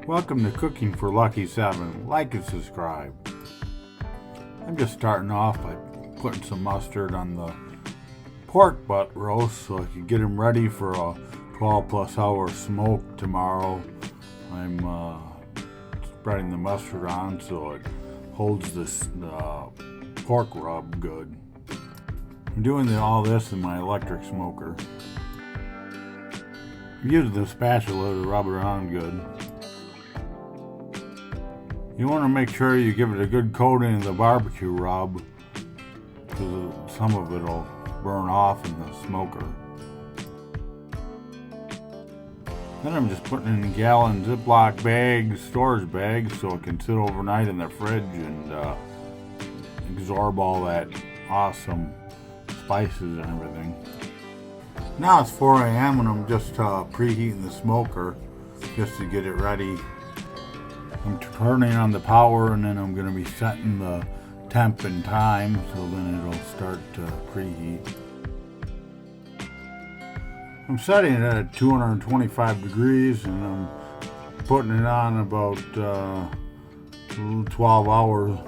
Welcome to Cooking for Lucky 7. Like and subscribe. I'm just starting off by putting some mustard on the pork butt roast so I can get them ready for a 12 plus hour smoke tomorrow. I'm spreading the mustard on so it holds this pork rub good. I'm doing all this in my electric smoker. I'm using the spatula to rub it on good. You want to make sure you give it a good coating of the barbecue rub because some of it will burn off in the smoker. Then I'm just putting it in gallon Ziploc bags, storage bags, so it can sit overnight in the fridge and absorb all that awesome spices and everything. Now it's 4 a.m. and I'm just preheating the smoker just to get it ready. I'm turning on the power and then I'm going to be setting the temp and time so then it'll start to preheat. I'm setting it at 225 degrees and I'm putting it on about 12 hours.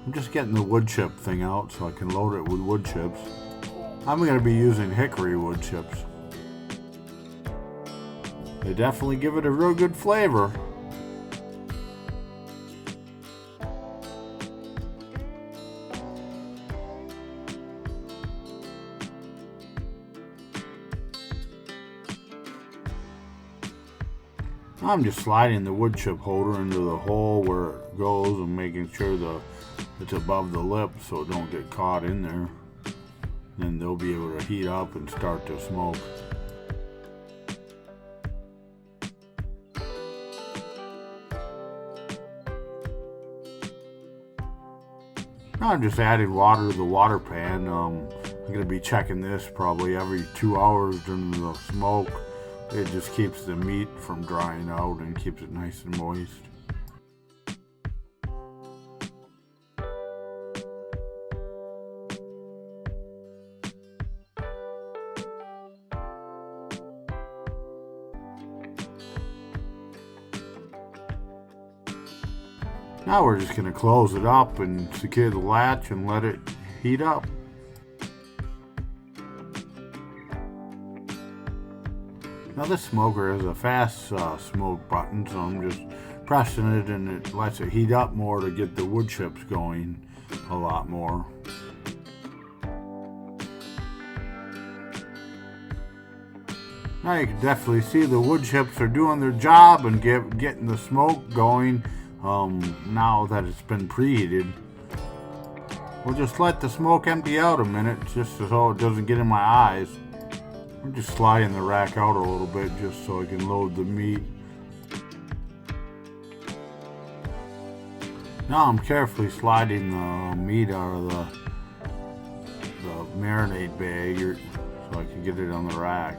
I'm just getting the wood chip thing out so I can load it with wood chips. I'm going to be using Hickory wood chips. They definitely give it a real good flavor. I'm just sliding the wood chip holder into the hole where it goes and making sure it's above the lip so it don't get caught in there. Then they'll be able to heat up and start to smoke. Now I'm just adding water to the water pan. I'm going to be checking this probably every 2 hours during the smoke. It just keeps the meat from drying out and keeps it nice and moist. Now we're just going to close it up and secure the latch and let it heat up. Now this smoker has a fast smoke button, so I'm just pressing it and it lets it heat up more to get the wood chips going a lot more. Now you can definitely see the wood chips are doing their job and getting the smoke going now that it's been preheated. We'll just let the smoke empty out a minute just so it doesn't get in my eyes. I'm just sliding the rack out a little bit just so I can load the meat. Now I'm carefully sliding the meat out of the marinade bag so I can get it on the rack.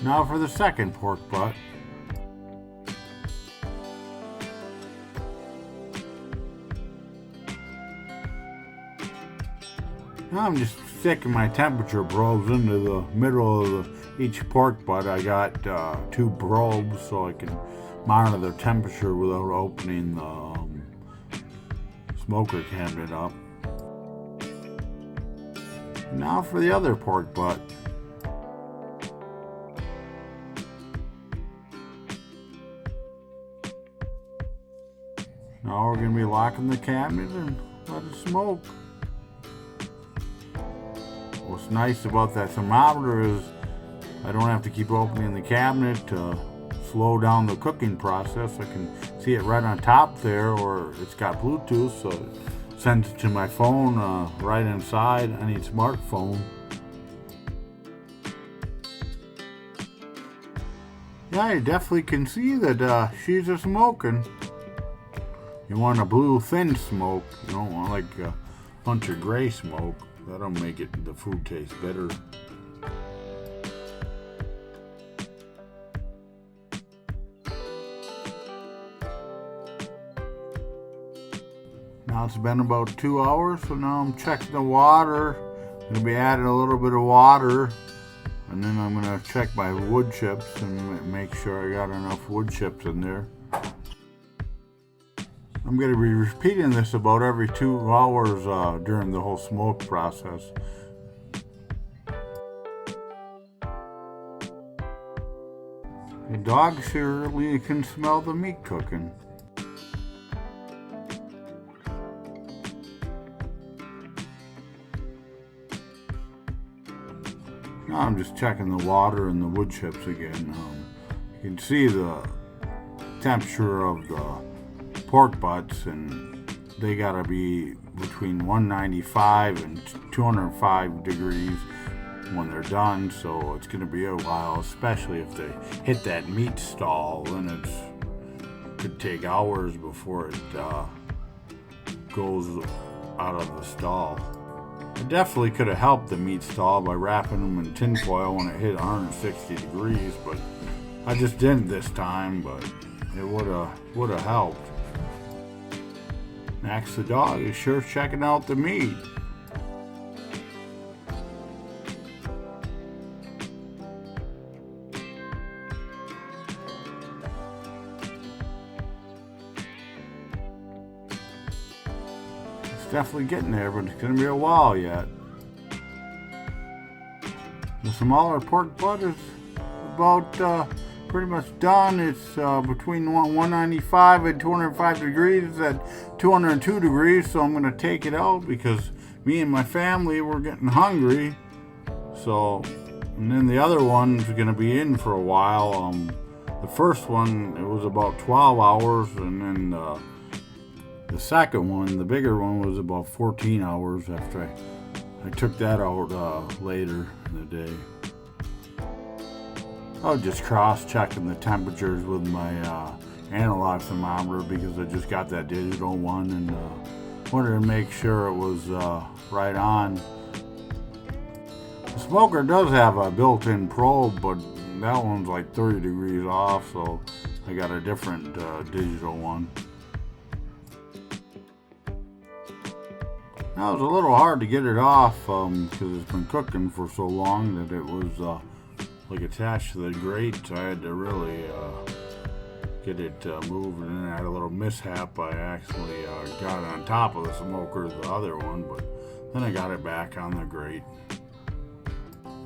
Now for the second pork butt. Now I'm just sticking my temperature probes into the middle of each pork butt. I got 2 probes so I can monitor the temperature without opening the smoker cabinet up. Now for the other pork butt. Now we're going to be locking the cabinet and let it smoke. What's nice about that thermometer is I don't have to keep opening the cabinet to slow down the cooking process. I can see it right on top there, or it's got Bluetooth, so it sends it to my phone right inside any smartphone. Yeah, you definitely can see that she's a smoking. You want a blue thin smoke. You don't want like bunch of gray smoke. That'll make the food taste better. Now it's been about 2 hours, so now I'm checking the water. I'm gonna be adding a little bit of water, and then I'm gonna check my wood chips and make sure I got enough wood chips in there. I'm going to be repeating this about every 2 hours during the whole smoke process. The dog surely can smell the meat cooking. Now I'm just checking the water and the wood chips again. You can see the temperature of the pork butts, and they gotta be between 195 and 205 degrees when they're done, so it's gonna be a while, especially if they hit that meat stall. Then it could take hours before it goes out of the stall. I definitely could have helped the meat stall by wrapping them in tin foil when it hit 160 degrees, but I just didn't this time, but it would have helped. Max the dog is sure checking out the meat. It's definitely getting there, but it's going to be a while yet. The smaller pork butt is about pretty much done. It's between 195 and 205 degrees at 202 degrees, so I'm going to take it out because me and my family were getting hungry. So, and then the other one's going to be in for a while. The first one, it was about 12 hours, and then the second one, the bigger one, was about 14 hours after I took that out later in the day. I was just cross-checking the temperatures with my analog thermometer because I just got that digital one, and wanted to make sure it was right on. The smoker does have a built-in probe, but that one's like 30 degrees off, so I got a different digital one. Now, it was a little hard to get it off because it's been cooking for so long that it was like attached to the grate, so I had to really get it moved, and then I had a little mishap. I actually got it on top of the smoker, the other one, but then I got it back on the grate.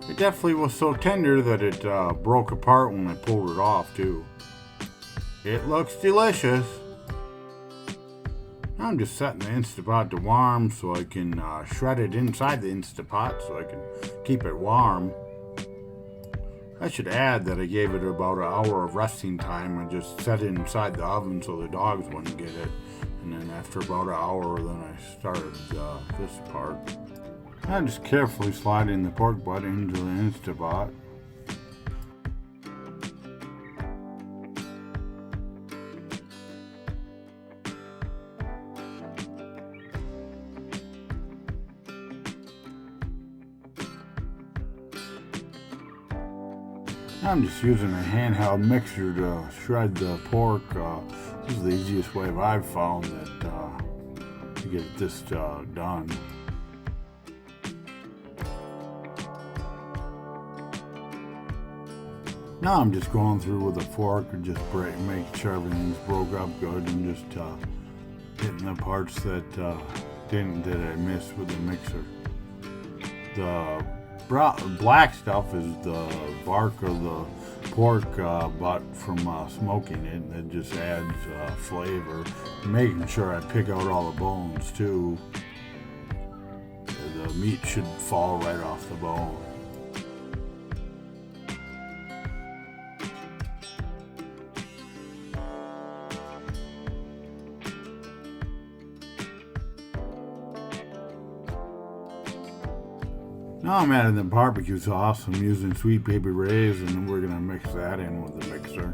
It definitely was so tender that it broke apart when I pulled it off too. It looks delicious. Now I'm just setting the Instapot to warm so I can shred it inside the Instapot so I can keep it warm. I should add that I gave it about an hour of resting time. I just set it inside the oven so the dogs wouldn't get it. And then after about an hour, then I started this part. I'm just carefully sliding the pork butt into the Instapot. I'm just using a handheld mixer to shred the pork. This is the easiest way I've found that to get this done. Now I'm just going through with a fork and just make sure everything's broke up good, and just hitting the parts that I missed with the mixer. The black stuff is the bark of the pork butt from smoking it, and it just adds flavor. Making sure I pick out all the bones too. The meat should fall right off the bone. Now I'm adding the barbecue sauce. I'm using Sweet Baby Ray's, and then we're going to mix that in with the mixer.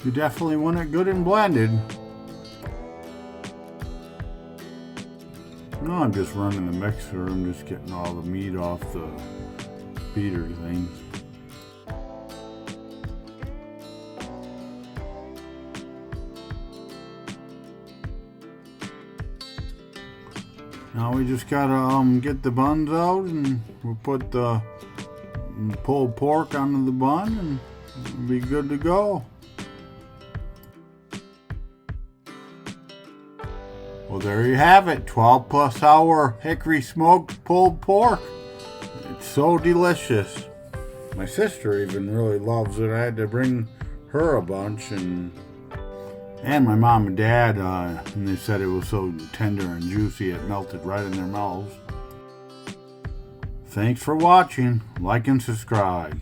You definitely want it good and blended. No, I'm just running the mixer. I'm just getting all the meat off the feeder things. Now we just gotta get the buns out, and we'll put the pulled pork onto the bun, and it'll be good to go. Well, there you have it, 12+ hour hickory smoked pulled pork. It's so delicious. My sister even really loves it. I had to bring her a bunch, and my mom and dad, and they said it was so tender and juicy it melted right in their mouths. Thanks for watching. Like and subscribe.